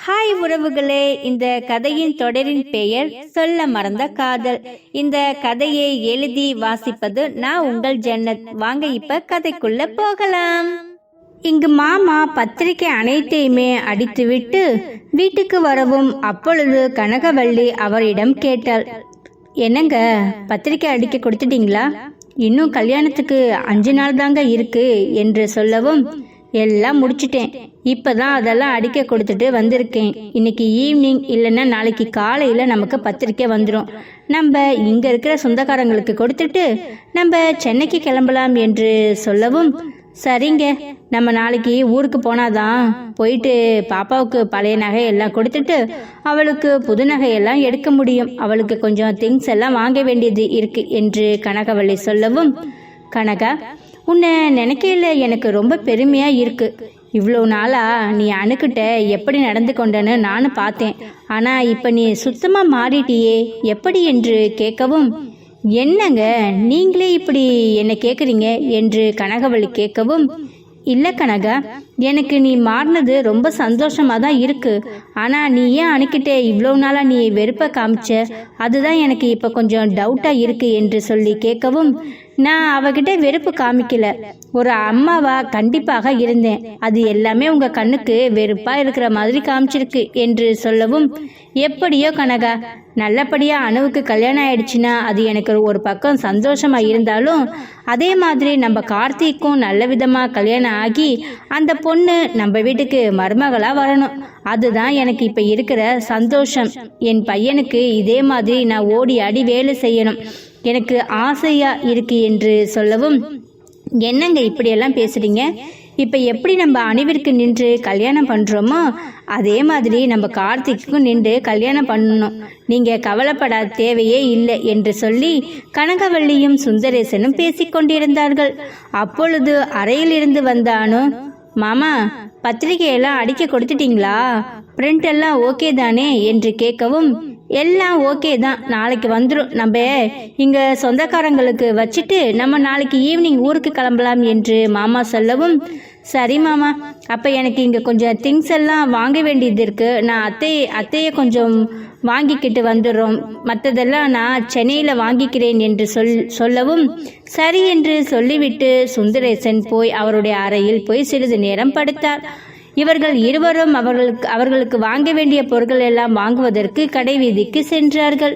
Hi உறவுகளே, இந்த கதையின் தொடரின் பெயர் சொல்ல மறந்த காதல். இந்த கதையை எழுதி வாசிப்பது நான் உங்கள் ஜன்னத். வாங்க இப்ப கதைக்குள்ள போகலாம். இங்கு மாமா பத்திரிகை அனைத்தையுமே அடித்துவிட்டு வீட்டுக்கு வரவும் அப்பொழுது கனகவள்ளி அவரிடம் கேட்டாள், என்னங்க பத்திரிகை அடிக்க கொடுத்துட்டீங்களா? இன்னும் கல்யாணத்துக்கு 5 நாள் தாங்க இருக்கு என்று சொல்லவும், எல்லாம் முடிச்சிட்டேன், இப்பதான் அதெல்லாம் அடிக்க கொடுத்துட்டு வந்திருக்கேன். இன்னைக்கு ஈவினிங் இல்லைன்னா நாளைக்கு காலையில நமக்கு பத்திரிக்கை வந்துடும். நம்ம இங்க இருக்கிற சொந்தக்காரங்களுக்கு கொடுத்துட்டு நம்ம சென்னைக்கு கிளம்பலாம் என்று சொல்லவும், சரிங்க, நம்ம நாளைக்கு ஊருக்கு போனாதான் போயிட்டு பாப்பாவுக்கு பழைய நகை எல்லாம் கொடுத்துட்டு அவளுக்கு புது நகையெல்லாம் எடுக்க முடியும். அவளுக்கு கொஞ்சம் திங்ஸ் எல்லாம் வாங்க வேண்டியது இருக்கு என்று கனகவள்ளி சொல்லவும், கனகா, உன்னை நினைக்கையில எனக்கு ரொம்ப பெருமையா இருக்கு. இவ்வளோ நாளா நீ அணுக்கிட்ட எப்படி நடந்து கொண்டன்னு நானும் பார்த்தேன். ஆனா இப்ப நீ சுத்தமா மாறிட்டியே, எப்படி என்று கேட்கவும், என்னங்க நீங்களே இப்படி என்ன கேட்குறீங்க என்று கனகவள்ளி கேட்கவும், இல்லை கனகா, எனக்கு நீ மாறினது ரொம்ப சந்தோஷமா தான் இருக்கு. ஆனா நீ ஏன் அணுக்கிட்டே இவ்வளோ நாளா நீ வெறுப்பை காமிச்ச, அதுதான் எனக்கு இப்ப கொஞ்சம் டவுட்டா இருக்கு என்று சொல்லி கேட்கவும், நான் அவகிட்ட வெறுப்பு காமிக்கல, ஒரு அம்மாவா கண்டிப்பாக இருந்தேன். அது எல்லாமே உங்க கண்ணுக்கு வெறுப்பா இருக்கிற மாதிரி காமிச்சிருக்கு என்று சொல்லவும், எப்படியோ கனகா, நல்லபடியா அணுவுக்கு கல்யாணம் ஆயிடுச்சுன்னா அது எனக்கு ஒரு பக்கம் சந்தோஷமா இருந்தாலும், அதே மாதிரி நம்ம கார்த்திக்கும் நல்ல விதமா கல்யாணம் ஆகி அந்த பொண்ணு நம்ம வீட்டுக்கு மருமகளா வரணும். அதுதான் எனக்கு இப்ப இருக்கிற சந்தோஷம். என் பையனுக்கு இதே மாதிரி நான் ஓடி ஆடி வேலை செய்யணும், எனக்கு ஆசையா இருக்கு என்று சொல்லவும், என்னங்க இப்படியெல்லாம் பேசுறீங்க? இப்ப எப்படி நம்ம அணுவிற்கு நின்று கல்யாணம் பண்றோமோ அதே மாதிரி நம்ம கார்த்திக்கும் நின்று கல்யாணம் பண்ணணும். நீங்க கவலைப்படாத தேவையே இல்லை என்று சொல்லி கனகவள்ளியும் சுந்தரேசனும் பேசிக்கொண்டிருந்தார்கள். அப்பொழுது அறையில் இருந்து வந்த அனு, மாமா பத்திரிகையெல்லாம் அடிக்க கொடுத்துட்டீங்களா? பிரிண்ட் எல்லாம் ஓகே தானே என்று கேட்கவும், எல்லாம் ஓகே தான், நாளைக்கு வந்துடும். நம்ம இங்க சொந்தக்காரங்களுக்கு வச்சுட்டு நம்ம நாளைக்கு ஈவினிங் ஊருக்கு கிளம்பலாம் என்று மாமா சொல்லவும், சரி மாமா, அப்ப எனக்கு இங்க கொஞ்சம் திங்ஸ் எல்லாம் வாங்க வேண்டியது இருக்கு, நான் அத்தைய கொஞ்சம் வாங்கிக்கிட்டு வந்துடுறோம், மற்றதெல்லாம் நான் சென்னையில வாங்கிக்கிறேன் என்று சொல்லவும், சரி என்று சொல்லிவிட்டு சுந்தரேசன் போய் அவருடைய அறையில் போய் சிறிது நேரம் படுத்தார். இவர்கள் இருவரும் அவர்களுக்கு வாங்க வேண்டிய பொருட்கள் எல்லாம் வாங்குவதற்கு கடை வீதிக்கு சென்றார்கள்.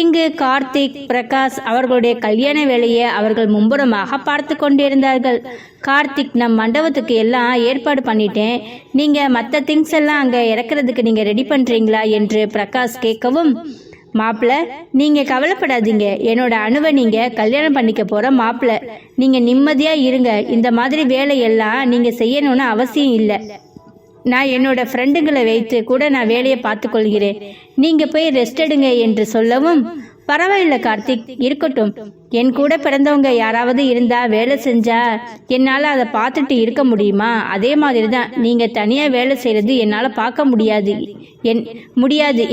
இங்கு கார்த்திக், பிரகாஷ் அவர்களுடைய கல்யாண வேலையை அவர்கள் மும்புறமாக பார்த்து கொண்டிருந்தார்கள். கார்த்திக், நம் மண்டபத்துக்கு எல்லாம் ஏற்பாடு பண்ணிட்டேன், நீங்க மற்ற திங்ஸ் எல்லாம் அங்க இறக்குறதுக்கு நீங்க ரெடி பண்றீங்களா என்று பிரகாஷ் கேட்கவும், மாப்பிள்ள நீங்க கவலைப்படாதீங்க, என்னோட அணுவை நீங்க கல்யாணம் பண்ணிக்க போற மாப்பிள்ள, நீங்க நிம்மதியா இருங்க, இந்த மாதிரி வேலையெல்லாம் நீங்க செய்யணும்னு அவசியம் இல்லை, நான் என்னோட ஃப்ரெண்டுங்களை வைத்து கூட நான் வேலையை பார்த்து கொள்கிறேன், நீங்க போய் ரெஸ்ட் எடுங்க என்று சொல்லவும், பரவாயில்ல கார்த்திக், இருக்கட்டும், என் கூட பிறந்தவங்க யாராவது இருந்தா வேலை செஞ்சா என்னால் அதை பார்த்துட்டு இருக்க முடியுமா? அதே மாதிரி தான் நீங்க தனியா வேலை செய்யறது என்னால் பார்க்க முடியாது,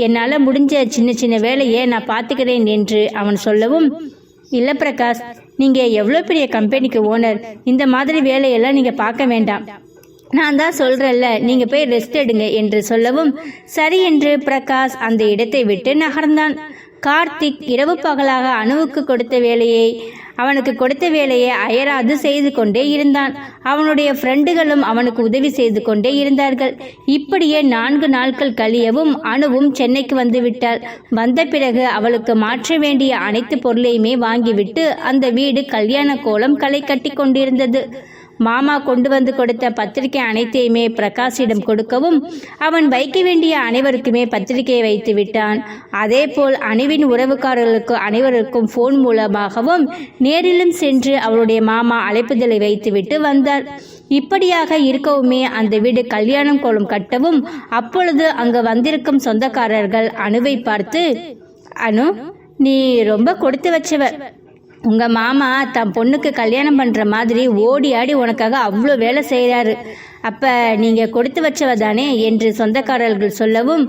என்னால் முடிஞ்ச சின்ன சின்ன வேலையை நான் பார்த்துக்கிறேன் என்று அவன் சொல்லவும், இல்லை பிரகாஷ், நீங்க எவ்வளோ பெரிய கம்பெனிக்கு ஓனர், இந்த மாதிரி வேலையெல்லாம் நீங்க பார்க்க வேண்டாம், நான் தான் சொல்றேன்ல, நீங்க போய் ரெஸ்ட் எடுங்க என்று சொல்லவும், சரி என்று பிரகாஷ் அந்த இடத்தை விட்டு நகர்ந்தான். கார்த்திக் இரவு பகலாக அணுவுக்கு அவனுக்கு கொடுத்த வேலையை அயராது செய்து கொண்டே இருந்தான். அவனுடைய ஃப்ரெண்டுகளும் அவனுக்கு உதவி செய்து கொண்டே இருந்தார்கள். இப்படியே 4 நாட்கள் கழியவும் அணுவும் சென்னைக்கு வந்து விட்டாள். வந்த பிறகு அவளுக்கு மாற்ற வேண்டிய அனைத்து பொருளையுமே வாங்கிவிட்டு அந்த வீடு கல்யாண கோலம் களை கட்டி கொண்டிருந்தது. மாமா கொண்டு வந்து கொடுத்த பத்திரிகை அனைத்தையுமே பிரகாஷிடம் கொடுக்கவும், அவன் வைக்க வேண்டிய அனைவருக்குமே பத்திரிகையை வைத்து விட்டான். அதே போல் அணுவின் உறவுக்காரர்களுக்கு அனைவருக்கும் போன் மூலமாகவும் நேரிலும் சென்று அவளுடைய மாமா அழைப்புதலை வைத்துவிட்டு வந்தார். இப்படியாக இருக்கவுமே அந்த வீடு கல்யாணம் கோலம் கட்டவும், அப்பொழுது அங்கு வந்திருக்கும் சொந்தக்காரர்கள் அணுவை பார்த்து, அனு, நீ ரொம்ப கொடுத்து வச்சவ, உங்க மாமா தன் பொண்ணுக்கு கல்யாணம் பண்ற மாதிரி ஓடி ஆடி உனக்காக அவ்வளோ வேலை செய்கிறாரு, அப்ப நீங்க கொடுத்து வச்சவ தானே என்று சொந்தக்காரர்கள் சொல்லவும்,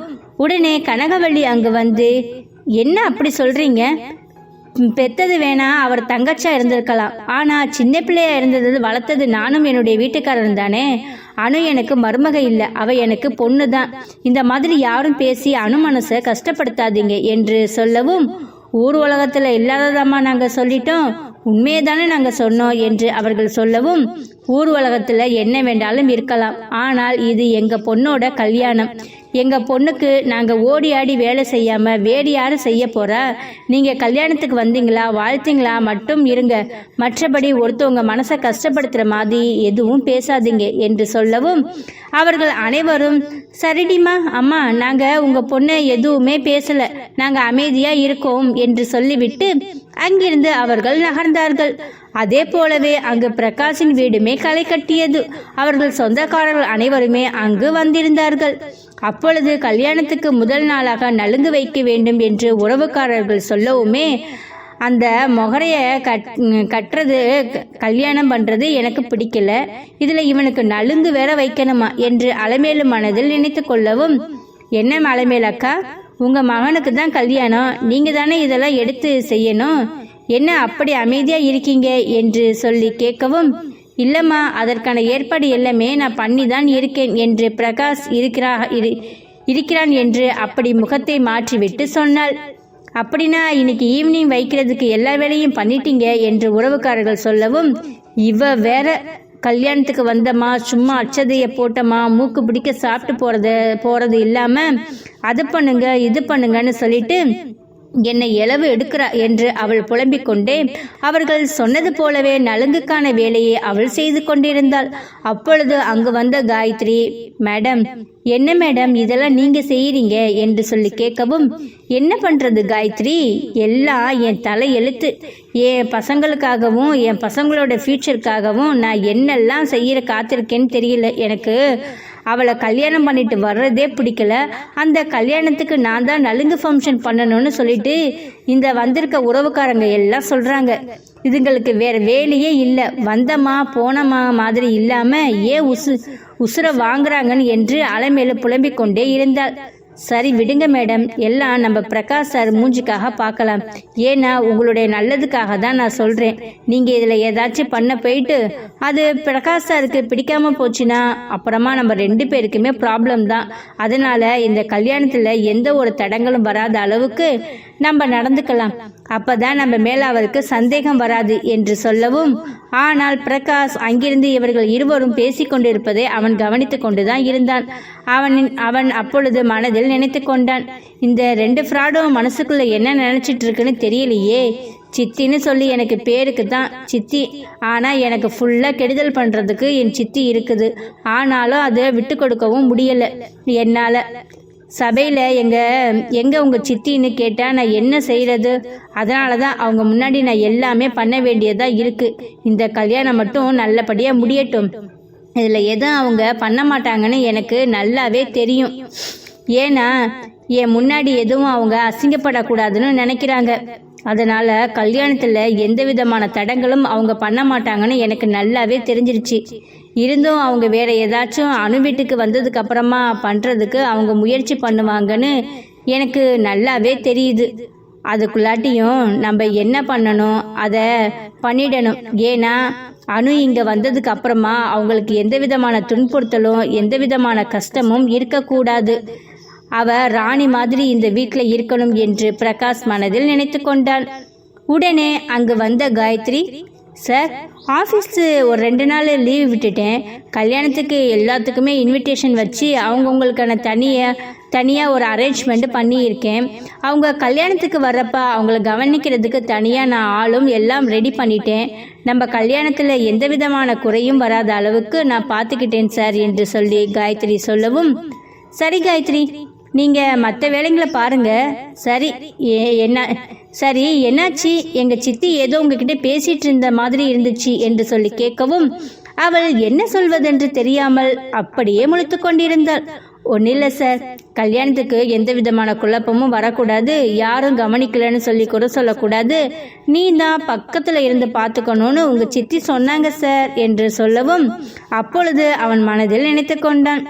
உடனே கனகவள்ளி அங்கு வந்து, என்ன அப்படி சொல்றீங்க? பெத்தது வேணா அவர் தங்கச்சா இருந்திருக்கலாம். ஆனா சின்ன பிள்ளையா இருந்தது வளர்த்தது நானும் என்னுடைய வீட்டுக்காரன் தானே. அனு எனக்கு மருமக இல்லை, அவ எனக்கு பொண்ணு தான். இந்த மாதிரி யாரும் பேசி அனு மனசை கஷ்டப்படுத்தாதீங்க என்று சொல்லவும், ஊர் உலகத்துல இல்லாததாம்மா நாங்க சொல்லிட்டோம், உண்மையை தானே நாங்கள் சொன்னோம் என்று அவர்கள் சொல்லவும், ஊர் உலகத்தில் என்ன வேண்டாலும் இருக்கலாம், ஆனால் இது எங்கள் பொண்ணோட கல்யாணம். எங்கள் பொண்ணுக்கு நாங்கள் ஓடி ஆடி வேலை செய்யாமல் வேறு யாரும் செய்ய போகிறா? நீங்கள் கல்யாணத்துக்கு வந்தீங்களா, வாழ்த்தீங்களா மட்டும் இருங்க, மற்றபடி ஒருத்தவங்க மனசை கஷ்டப்படுத்துகிற மாதிரி எதுவும் பேசாதீங்க என்று சொல்லவும், அவர்கள் அனைவரும் சரிடிமா அம்மா, நாங்கள் உங்கள் பொண்ணை எதுவுமே பேசலை, நாங்கள் அமைதியாக இருக்கோம் என்று சொல்லிவிட்டு அங்கிருந்து அவர்கள் நகர்ந்தார்கள். அதே போலவே அங்கு பிரகாஷின் வீடுமே களை கட்டியது. அவர்கள் சொந்தக்காரர்கள் அனைவருமே அங்கு வந்திருந்தார்கள். அப்பொழுது கல்யாணத்துக்கு முதல் நாளாக நலுங்கு வைக்க வேண்டும் என்று உறவுக்காரர்கள் சொல்லவுமே, அந்த மொகரைய கட்டுறது கல்யாணம் பண்ணுறது எனக்கு பிடிக்கல, இதில் இவனுக்கு நலுங்கு வேற வைக்கணுமா என்று அலமேலு மனதில் நினைத்து கொள்ளவும், என்ன அலமேலு அக்கா, உங்கள் மகனுக்கு தான் கல்யாணம், நீங்கள் தானே இதெல்லாம் எடுத்து செய்யணும், என்ன அப்படி அமைதியாக இருக்கீங்க என்று சொல்லி கேட்கவும், இல்லைம்மா, அதற்கான ஏற்பாடு எல்லாமே நான் பண்ணி தான் இருக்கேன் என்று பிரகாஷ் இருக்கிறான் என்று அப்படி முகத்தை மாற்றிவிட்டு சொன்னாள். அப்படின்னா இன்னைக்கு ஈவினிங் வைக்கிறதுக்கு எல்லா வேலையும் பண்ணிட்டீங்க என்று உறவுக்காரர்கள் சொல்லவும், இவ வேற கல்யாணத்துக்கு வந்தம்மா, சும்மா அச்சதையை போட்டம்மா, மூக்கு பிடிக்க சாப்பிட்டு போறது இல்லாமல் அது பண்ணுங்க இது பண்ணுங்கன்னு சொல்லிட்டு என்னை இளவு எடுக்கிறா என்று அவள் புலம்பிக் கொண்டே அவர்கள் சொன்னது போலவே நலுங்குக்கான வேலையை அவள் செய்து கொண்டிருந்தாள். அப்பொழுது அங்கு வந்த காயத்ரி, மேடம், என்ன மேடம் இதெல்லாம் நீங்க செய்யறீங்க என்று சொல்லி கேட்கவும், என்ன பண்றது காயத்ரி, எல்லாம் என் தலை எழுத்து, என் பசங்களுக்காகவும் என் பசங்களோட ஃபியூச்சருக்காகவும் நான் என்னெல்லாம் செய்யற காத்திருக்கேன்னு தெரியல. எனக்கு அவளை கல்யாணம் பண்ணிட்டு வர்றதே பிடிக்கல, அந்த கல்யாணத்துக்கு நான் தான் நலுங்கு ஃபங்க்ஷன் பண்ணணும்னு சொல்லிட்டு இந்த வந்திருக்க உறவுக்காரங்க எல்லாம் சொல்றாங்க. இதுங்களுக்கு வேற வேலையே இல்லை, வந்தமா போனமா மாதிரி இல்லாம ஏன் உசுர வாங்குறாங்கன்னு என்று அலமேலு புலம்பிக் கொண்டே இருந்தாள். சரி விடுங்க மேடம், எல்லாம் நம்ம பிரகாஷ் சார் மூஞ்சிக்காக பார்க்கலாம், ஏன்னா உங்களுடைய நல்லதுக்காக தான் நான் சொல்கிறேன். நீங்கள் இதில் ஏதாச்சும் பண்ண போயிட்டு அது பிரகாஷ் சாருக்கு பிடிக்காம போச்சுன்னா அப்புறமா நம்ம 2 பேருக்குமே ப்ராப்ளம் தான். அதனால் இந்த கல்யாணத்தில் எந்த ஒரு தடங்களும் வராத அளவுக்கு நம்ம நடந்துக்கலாம், அப்போ தான் நம்ம மேலே அவருக்கு சந்தேகம் வராது என்று சொல்லவும், ஆனால் பிரகாஷ் அங்கிருந்து இவர்கள் இருவரும் பேசிக்கொண்டிருப்பதை அவன் கவனித்து கொண்டு தான் இருந்தான். அவன் அப்பொழுது மனதில் நினைத்து கொண்டான், இந்த 2 ஃப்ராடும் மனசுக்குள்ள என்ன நினைச்சிட்டு இருக்குன்னு தெரியலையே. சித்தின்னு சொல்லி எனக்கு பேருக்கு தான் சித்தி, ஆனால் எனக்கு ஃபுல்லாக கெடுதல் பண்ணுறதுக்கு என் சித்தி இருக்குது. ஆனாலும் அதை விட்டு கொடுக்கவும் முடியலை என்னால். சபையில் எங்கே உங்கள் சித்தின்னு கேட்டால் நான் என்ன செய்கிறது? அதனால தான் அவங்க முன்னாடி நான் எல்லாமே பண்ண வேண்டியதாக இருக்குது. இந்த கல்யாணம் மட்டும் நல்லபடியாக முடியட்டும், இதில் எதுவும் அவங்க பண்ண மாட்டாங்கன்னு எனக்கு நல்லாவே தெரியும். ஏன்னா என் முன்னாடி எதுவும் அவங்க அசிங்கப்படக்கூடாதுன்னு நினைக்கிறாங்க. அதனால் கல்யாணத்தில் எந்த விதமான தடங்களும் அவங்க பண்ண மாட்டாங்கன்னு எனக்கு நல்லாவே தெரிஞ்சிருச்சு. இருந்தும் அவங்க வேற ஏதாச்சும் அணு வீட்டுக்கு வந்ததுக்கு அப்புறமா பண்ணுறதுக்கு அவங்க முயற்சி பண்ணுவாங்கன்னு எனக்கு நல்லாவே தெரியுது. அதுக்குள்ளாட்டியும் நம்ம என்ன பண்ணணும் அதை பண்ணிடணும். ஏன்னா அணு இங்கே வந்ததுக்கு அப்புறமா அவங்களுக்கு எந்த விதமான துன்புறுத்தலும் எந்த விதமான கஷ்டமும் இருக்கக்கூடாது. அவ ராணி மாதிரி இந்த வீட்டில் இருக்கணும் என்று பிரகாஷ் மனதில் நினைத்து கொண்டான். உடனே அங்கு வந்த காயத்ரி, சார், ஆஃபீஸு ஒரு 2 நாள் லீவ் விட்டுட்டேன், கல்யாணத்துக்கு எல்லாத்துக்குமே இன்விடேஷன் வச்சு அவங்கவுங்களுக்கான தனியாக ஒரு அரேஞ்ச்மெண்ட் பண்ணியிருக்கேன். அவங்க கல்யாணத்துக்கு வர்றப்ப அவங்கள கவனிக்கிறதுக்கு தனியாக நான் ஆளும் எல்லாம் ரெடி பண்ணிட்டேன். நம்ம கல்யாணத்தில் எந்த விதமான குறையும் வராத அளவுக்கு நான் பார்த்துக்கிட்டேன் சார் என்று சொல்லி காயத்ரி சொல்லவும், சரி காயத்ரி, நீங்கள் மற்ற வேலைங்களை பாருங்கள். சரி என்னாச்சு? எங்கள் சித்தி ஏதோ உங்ககிட்ட பேசிகிட்டு இருந்த மாதிரி இருந்துச்சு என்று சொல்லி கேட்கவும், அவள் என்ன சொல்வதென்று தெரியாமல் அப்படியே முழித்து கொண்டிருந்தாள். ஒன்றும் சார், கல்யாணத்துக்கு எந்த விதமான குழப்பமும் வரக்கூடாது, யாரும் கவனிக்கலன்னு சொல்லி கூட சொல்லக்கூடாது, நீ தான் பக்கத்தில் இருந்து பார்த்துக்கணும்னு உங்கள் சித்தி சொன்னாங்க சார் என்று சொல்லவும், அப்பொழுது அவன் மனதில் நினைத்து கொண்டான்,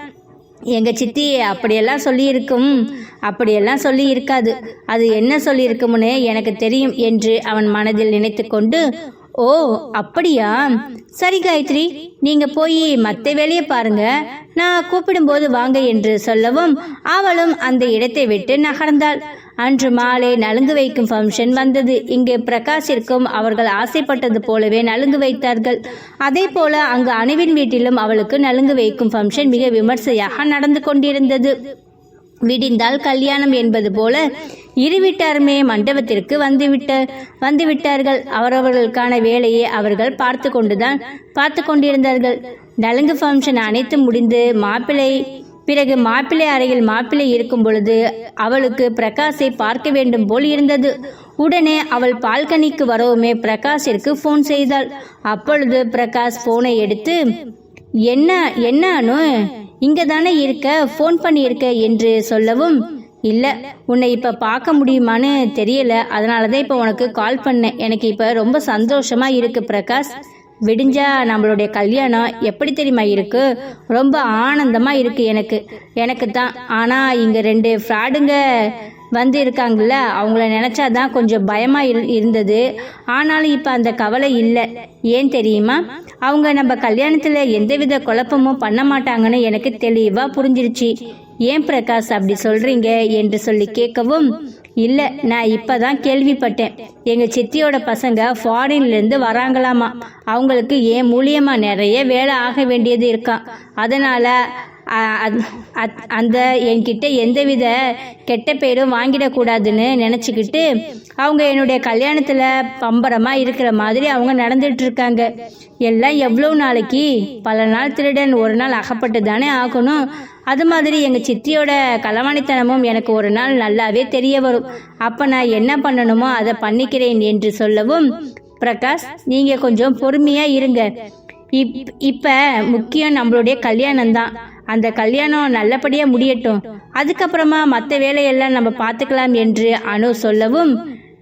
எங்கள் சித்தி அப்படியெல்லாம் சொல்லியிருக்கும், அப்படியெல்லாம் சொல்லி இருக்காது. அது என்ன சொல்லியிருக்கும்னு எனக்கு தெரியும் என்று அவன் மனதில் நினைத்து கொண்டு, ஓ அப்படியா, சரி காயத்ரி, நீங்க போய் மற்ற வேலையை பாருங்க, நான் கூப்பிடும்போது வாங்க என்று சொல்லவும் அவளும் அந்த இடத்தை விட்டு நகர்ந்தாள். அன்று மாலை நலுங்கு வைக்கும் ஃபங்க்ஷன் வந்தது. இங்கே பிரகாஷிற்கும் அவர்கள் ஆசைப்பட்டது போலவே நலுங்கு வைத்தார்கள். அதே போல அங்கு அணுவின் வீட்டிலும் அவளுக்கு நலுங்கு வைக்கும் ஃபங்க்ஷன் மிக விமர்சையாக நடந்து கொண்டிருந்தது. விடிந்தால் கல்யாணம் என்பது போல இரு வீட்டாருமே மண்டபத்திற்கு வந்துவிட்டார்கள். அவரவர்களுக்கான வேலையை அவர்கள் பார்த்து கொண்டிருந்தார்கள். நலுங்கு ஃபங்க்ஷன் அனைத்து முடிந்து பிறகு மாப்பிள்ளை அறையில் மாப்பிள்ளை இருக்கும் பொழுது அவளுக்கு பிரகாஷை பார்க்க வேண்டும் போல் இருந்தது. உடனே அவள் பால்கனிக்கு வரவுமே பிரகாஷிற்கு ஃபோன் செய்தாள். அப்பொழுது பிரகாஷ் ஃபோனை எடுத்து, என்ன அனு, இங்கே தானே இருக்க, ஃபோன் பண்ணியிருக்க என்று சொல்லவும், இல்லை உன்னை இப்போ பார்க்க முடியுமான்னு தெரியல, அதனால தான் இப்போ உனக்கு கால் பண்ணேன். எனக்கு இப்போ ரொம்ப சந்தோஷமாக இருக்குது பிரகாஷ். விடிஞ்சா நம்மளுடைய கல்யாணம் எப்படி தெரியுமா இருக்கு, ரொம்ப ஆனந்தமாக இருக்குது எனக்கு தான். ஆனால் இங்கே 2 ஃப்ராடுங்க வந்து இருக்காங்கல்ல, அவங்கள நினச்சாதான் கொஞ்சம் பயமாக இருந்தது. ஆனாலும் இப்போ அந்த கவலை இல்லை. ஏன் தெரியுமா, அவங்க நம்ம கல்யாணத்தில் எந்தவித குழப்பமும் பண்ண மாட்டாங்கன்னு எனக்கு தெளிவாக புரிஞ்சிருச்சு. ஏன் பிரகாஷ் அப்படி சொல்கிறீங்க என்று சொல்லி கேட்கவும், இல்லை நான் இப்போ தான் கேள்விப்பட்டேன், எங்கள் சித்தியோட பசங்க ஃபாரின்லேருந்து வராங்களாமா. அவங்களுக்கு ஏன் மூலியமாக நிறைய வேலை ஆக வேண்டியது இருக்கான். அதனால் அந்த என்கிட்ட எந்தவித கெட்ட பேரும் வாங்கிடக்கூடாதுன்னு நினச்சிக்கிட்டு அவங்க என்னுடைய கல்யாணத்தில் பம்பரமாக இருக்கிற மாதிரி அவங்க நடந்துட்டு இருக்காங்க. எல்லாம் எவ்வளோ நாளைக்கு, பல நாள் திருடன் ஒரு நாள் அகப்பட்டு தானே ஆகணும். அது மாதிரி எங்கள் சித்தியோட களவாணித்தனமும் எனக்கு ஒரு நாள் நல்லாவே தெரிய வரும். அப்போ நான் என்ன பண்ணணுமோ அதை பண்ணிக்கிறேன் என்று சொல்லவும், பிரகாஷ் நீங்கள் கொஞ்சம் பொறுமையாக இருங்க, இப்போ முக்கியம் நம்மளுடைய கல்யாணம் தான். அந்த கல்யாணம் நல்லபடியாக முடியட்டும், அதுக்கப்புறமா மற்ற வேலையெல்லாம் நம்ம பார்த்துக்கலாம் என்று அனு சொல்லவும்,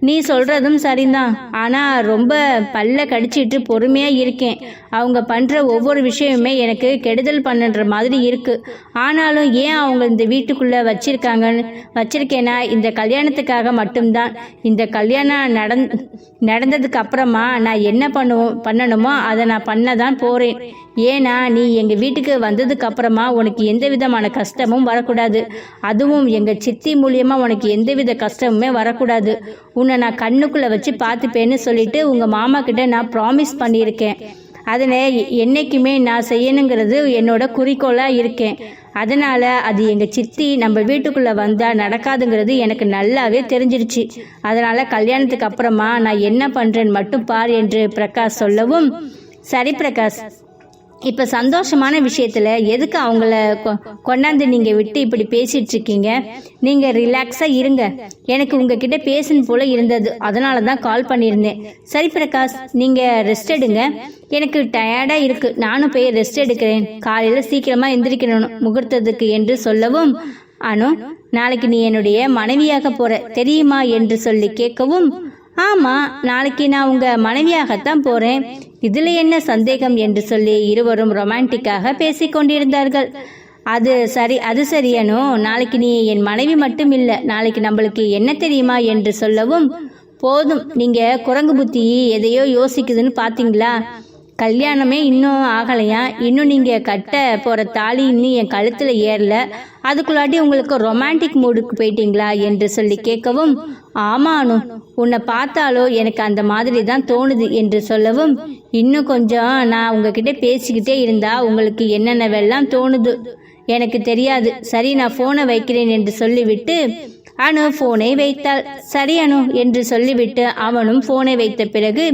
நீ சொல்கிறதும் சரிதான், ஆனால் ரொம்ப பல்ல கடிச்சிட்டு பொறுமையாக இருக்கேன். அவங்க பண்ணுற ஒவ்வொரு விஷயமுமே எனக்கு கெடுதல் பண்ணுற மாதிரி இருக்குது. ஆனாலும் ஏன் அவங்க இந்த வீட்டுக்குள்ளே வச்சிருக்கேன்னா இந்த கல்யாணத்துக்காக மட்டும்தான். இந்த கல்யாணம் நடந்ததுக்கு அப்புறமா நான் என்ன பண்ணணுமோ அதை நான் பண்ண தான் போகிறேன். ஏன்னா நீ எங்கள் வீட்டுக்கு வந்ததுக்கு அப்புறமா உனக்கு எந்த விதமான கஷ்டமும் வரக்கூடாது. அதுவும் எங்கள் சித்தி மூலியமாக உனக்கு எந்தவித கஷ்டமுமே வரக்கூடாது. உன்னை நான் கண்ணுக்குள்ளே வச்சு பார்த்துப்பேன்னு சொல்லிட்டு உங்கள் மாமா கிட்ட நான் ப்ராமிஸ் பண்ணியிருக்கேன். அதனை என்றைக்குமே நான் செய்யணுங்கிறது என்னோட குறிக்கோளாக இருக்கேன். அதனால் அது எங்கள் சித்தி நம்ம வீட்டுக்குள்ளே வந்தால் நடக்காதுங்கிறது எனக்கு நல்லாவே தெரிஞ்சிருச்சு. அதனால் கல்யாணத்துக்கு அப்புறமா நான் என்ன பண்ணுறேன்னு மட்டும் பார் என்று பிரகாஷ் சொல்லவும், சரி பிரகாஷ், இப்போ சந்தோஷமான விஷயத்தில் எதுக்கு அவங்கள கொண்டாந்து நீங்கள் விட்டு இப்படி பேசிகிட்டு இருக்கீங்க? நீங்கள் ரிலாக்ஸாக இருங்க. எனக்கு உங்ககிட்ட பேசணும் போல் இருந்தது, அதனால தான் கால் பண்ணியிருந்தேன். சரி பிரகாஷ், நீங்கள் ரெஸ்ட் எடுங்க. எனக்கு டயர்டாக இருக்குது, நானும் போய் ரெஸ்ட் எடுக்கிறேன். காலையில் சீக்கிரமாக எந்திரிக்கணும் முகூர்த்தத்துக்கு என்று சொல்லவும், அனு நாளைக்கு நீ என்னுடைய மனைவியாக போகிற தெரியுமா என்று சொல்லி கேட்கவும், ஆமாம் நாளைக்கு நான் உங்கள் மனைவியாகத்தான் போகிறேன், இதில் என்ன சந்தேகம் என்று சொல்லி இருவரும் ரொமான்டிக்காக பேசிக்கொண்டிருந்தார்கள். அது சரியனோ, நாளைக்கு நீ என் மனைவி மட்டும் இல்லை, நாளைக்கு நம்மளுக்கு என்ன தெரியுமா என்று சொல்லவும், போதும் நீங்கள் குரங்கு புத்தி எதையோ யோசிக்குதுன்னு பார்த்தீங்களா? கல்யாணமே இன்னும் ஆகலையா, இன்னும் நீங்கள் கட்ட போகிற தாலி இன்னும் என் கழுத்தில் ஏறல, அதுக்குள்ளாட்டி உங்களுக்கு ரொமான்டிக் மூடுக்கு போயிட்டீங்களா என்று சொல்லி கேட்கவும், ஆமானு உன்னை பார்த்தாலோ எனக்கு அந்த மாதிரி தான் தோணுது என்று சொல்லவும், இன்னும் கொஞ்சம் நான் உங்ககிட்ட பேசிக்கிட்டே இருந்தா உங்களுக்கு என்னென்னவெல்லாம் தோணுது எனக்கு தெரியாது. சரி நான் ஃபோனை வைக்கிறேன் என்று சொல்லிவிட்டு அனு ஃபோனை வைத்தாள். சரி அனு என்று சொல்லிவிட்டு அவனும் ஃபோனை வைத்த பிறகு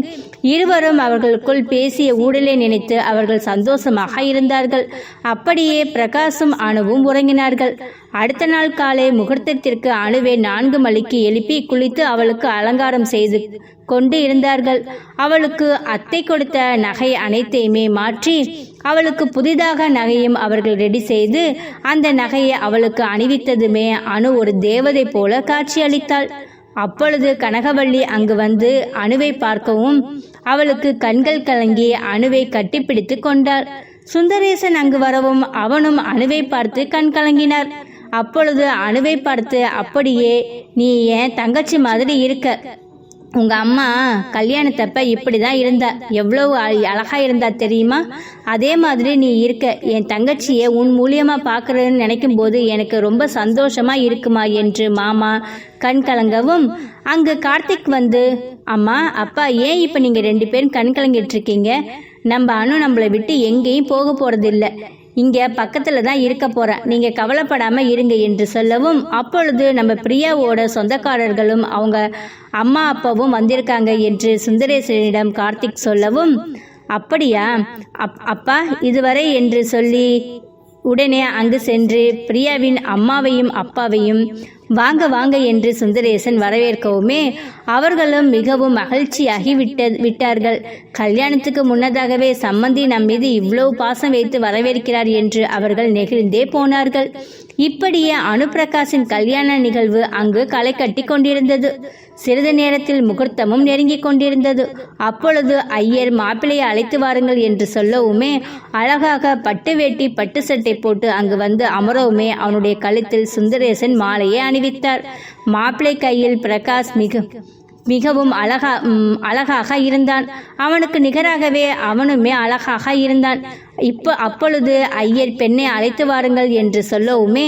இருவரும் அவர்களுக்குள் பேசிய ஊடலை நினைத்து அவர்கள் சந்தோஷமாக இருந்தார்கள். அப்படியே பிரகாஷும் அனுவும் உறங்கினார்கள். அடுத்த நாள் காலை முகூர்த்தத்திற்கு அணுவை 4 மணிக்கு எழுப்பி குளித்து அவளுக்கு அலங்காரம் செய்து கொண்டு இருந்தார்கள். அவளுக்கு அத்தை கொடுத்த நகை அனைத்தையுமே மாற்றி அவளுக்கு புதிதாக நகையும் அவர்கள் ரெடி செய்து அந்த நகையை அவளுக்கு அணிவித்ததுமே அனு ஒரு தேவதை போல காட்சி அளித்தாள். அப்பொழுது கனகவள்ளி அங்கு வந்து அணுவை பார்க்கவும் அவளுக்கு கண்கள் கலங்கி அணுவை கட்டிப்பிடித்து கொண்டாள். சுந்தரேசன் அங்கு வரவும் அவனும் அணுவை பார்த்து கண் கலங்கினார். அப்பொழுது அணுவை பார்த்து, அப்படியே நீ என் தங்கச்சி மாதிரி இருக்க. உங்க அம்மா கல்யாணத்தப்ப இப்படிதான் இருந்தா, எவ்வளவு அழகா இருந்தா தெரியுமா? அதே மாதிரி நீ இருக்க. என் தங்கச்சியை உன் மூலியமா பார்க்கறதுன்னு நினைக்கும் போது எனக்கு ரொம்ப சந்தோஷமா இருக்குமா என்று மாமா கண் கலங்கவும், அங்கு கார்த்திக் வந்து, அம்மா அப்பா ஏன் இப்ப நீங்க 2 பேரும் கண் கலங்கிட்டு இருக்கீங்க? நம்ம அணு நம்மளை விட்டு எங்கேயும் போக போறது இல்லை, இங்க பக்கத்துல தான் இருக்க போற, நீங்க கவலைப்படாம இருங்க என்று சொல்லவும், அப்பொழுது நம்ம பிரியாவோட சொந்தக்காரர்களும் அவங்க அம்மா அப்பாவும் வந்திருக்காங்க என்று சுந்தரேசனிடம் கார்த்திக் சொல்லவும், அப்படியா அப்பா இதுவரை என்று சொல்லி உடனே அங்கு சென்று பிரியாவின் அம்மாவையும் அப்பாவையும் வாங்க வாங்க என்று சுந்தரேசன் வரவேற்கவுமே அவர்களும் மிகவும் மகிழ்ச்சியாகி விட்டார்கள். கல்யாணத்துக்கு முன்னதாகவே சம்மந்தி நம் மீது இவ்வளவு பாசம் வைத்து வரவேற்கிறார் என்று அவர்கள் நெகிழ்ந்தே போனார்கள். இப்படியே அனுப்பிரகாஷின் கல்யாண நிகழ்வு அங்கு களை கட்டி கொண்டிருந்தது. சிறிது நேரத்தில் முகூர்த்தமும் நெருங்கி கொண்டிருந்தது. அப்பொழுது ஐயர் மாப்பிள்ளையை அழைத்து வாருங்கள் என்று சொல்லவுமே அழகாக பட்டு வேட்டி பட்டு சட்டை போட்டு அங்கு வந்து அமரவுமே அவனுடைய கழுத்தில் சுந்தரேசன் மாலையை அணிவித்தார். மாப்பிள்ளை கையில் பிரகாஷ் மிகவும் அழகாக இருந்தான். அவனுக்கு நிகராகவே அவனுமே அழகாக இருந்தான். அப்பொழுது ஐயர் பெண்ணை அழைத்து வாருங்கள் என்று சொல்லவுமே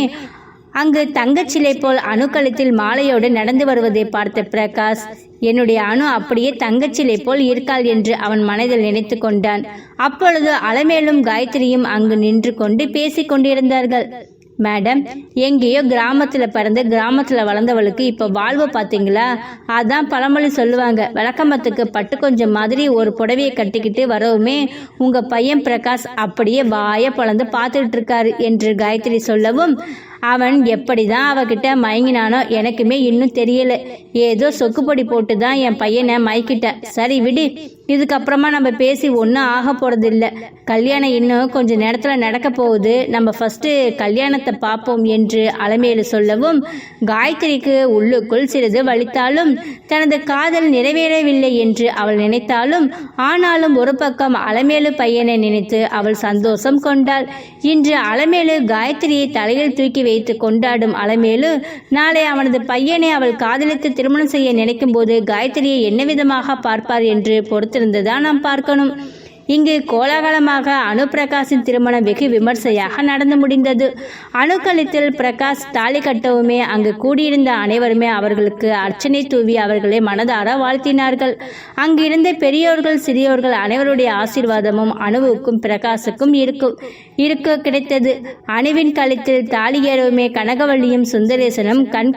அங்கு தங்கச்சிலை போல் அணுக்களத்தில் மாலையோடு நடந்து வருவதை பார்த்த பிரகாஷ், என்னுடைய அணு அப்படியே தங்கச்சிலை போல் இருக்காள் என்று அவன் மனதில் நினைத்து கொண்டான். அப்பொழுது அலமேலும் காயத்ரியும் அங்கு நின்று கொண்டு பேசிக் கொண்டிருந்தார்கள். மேடம், எங்கேயோ கிராமத்தில் பிறந்து கிராமத்தில் வளர்ந்தவளுக்கு இப்போ வாழ்வு பார்த்தீங்களா? அதான் பழமொழி சொல்லுவாங்க, விளக்கமத்துக்கு பட்டு கொஞ்சம் மாதிரி ஒரு புடவையை கட்டிக்கிட்டு வரவுமே உங்கள் பையன் பிரகாஷ் அப்படியே வாயை பொழந்து பார்த்துட்டு இருக்காரு என்று காயத்ரி சொல்லவும், அவன் எப்படிதான் அவகிட்ட மயங்கினானோ எனக்குமே இன்னும் தெரியல. ஏதோ சொக்குப்பொடி போட்டு தான் என் பையனை மயக்கிட்டேன். சரி விடு, இதுக்கப்புறமா நம்ம பேசி ஒன்றும் ஆக போறதில்லை. கல்யாணம் இன்னும் கொஞ்ச நேரத்தில் நடக்க போகுது, நம்ம ஃபர்ஸ்ட் கல்யாணத்தை பார்ப்போம் என்று அலமேலு சொல்லவும், காயத்ரிக்கு உள்ளுக்குள் சிறிது வலித்தாலும் தனது காதல் நிறைவேறவில்லை என்று அவள் நினைத்தாலும், ஆனாலும் ஒரு பக்கம் அலமேலு பையனை நினைத்து அவள் சந்தோஷம் கொண்டாள். இன்று அலமேலு காயத்ரியை தலையில் தூக்கி வைத்து கொண்டாடும் அலமேலு நாளை அவனது பையனை அவள் காதலித்து திருமணம் செய்ய நினைக்கும் போது காயத்ரியை என்ன விதமாக பார்ப்பார் என்று பொறுத்திருந்துதான் நாம் பார்க்கணும். இங்கு கோலாகலமாக அனுப்பிரகாஷின் திருமணம் வெகு விமர்சையாக நடந்து முடிந்தது. அணுக்களத்தில் பிரகாஷ் தாலி கட்டவுமே அங்கு கூடியிருந்த அனைவருமே அவர்களுக்கு அர்ச்சனை தூவி அவர்களை மனதார வாழ்த்தினார்கள். அங்கிருந்த பெரியோர்கள் சிறியோர்கள் அனைவருடைய ஆசீர்வாதமும் அணுவுக்கும் பிரகாஷுக்கும் இருக்க கிடைத்தது. அணுவின் கழுத்தில் தாலி ஏறவுமே கனகவள்ளியும் சுந்தரேசனும் கண்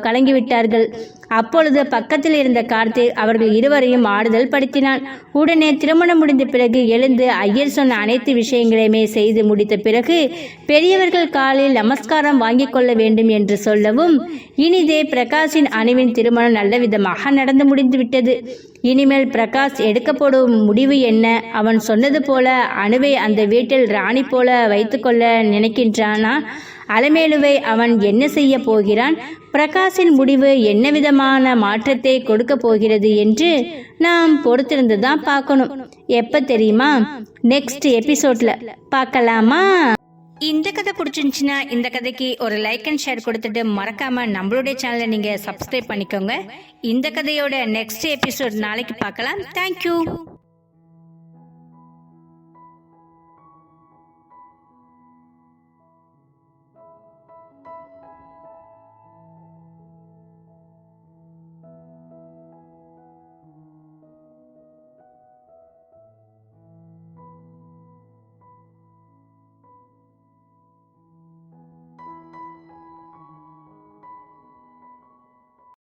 கலங்கிவிட்டார்கள். அப்பொழுது பக்கத்தில் இருந்த கார்த்திக் அவர்கள் இருவரையும் ஆறுதல் படுத்தினான். உடனே திருமணம் முடிந்த பிறகு எழுந்து ஐயர் சொன்ன அனைத்து விஷயங்களையுமே செய்து முடித்த பிறகு பெரியவர்கள் காலில் நமஸ்காரம் வாங்கிக் கொள்ள வேண்டும் என்று சொல்லவும், இனிதே பிரகாஷின் அணுவின் திருமணம் நல்ல விதமாக நடந்து முடிந்துவிட்டது. இனிமேல் பிரகாஷ் எடுக்கப்படும் முடிவு என்ன? அவன் சொன்னது போல அணுவை அந்த வீட்டில் ராணி போல வைத்துக்கொள்ள நினைக்கின்றானா? அலமேலுவை அவன் என்ன செய்ய போகிறான்? பிரகாஷின் முடிவு என்ன விதமான மாற்றத்தை கொடுக்க போகிறது என்று நாம் பொறுத்திருந்து தான் பார்க்கணும். எப்ப தெரியுமா? நெக்ஸ்ட் எபிசோட்ல பார்க்கலாமா? இந்த கதை பிடிச்சிருந்துச்சுன்னா இந்த கதைக்கு ஒரு லைக் அண்ட் ஷேர் கொடுத்துட்டு மறக்காம நம்மளுடைய சேனலை நீங்க சப்ஸ்கிரைப் பண்ணிக்கோங்க. இந்த கதையோட நெக்ஸ்ட் எபிசோட் நாளைக்கு பார்க்கலாம். தேங்க்யூ.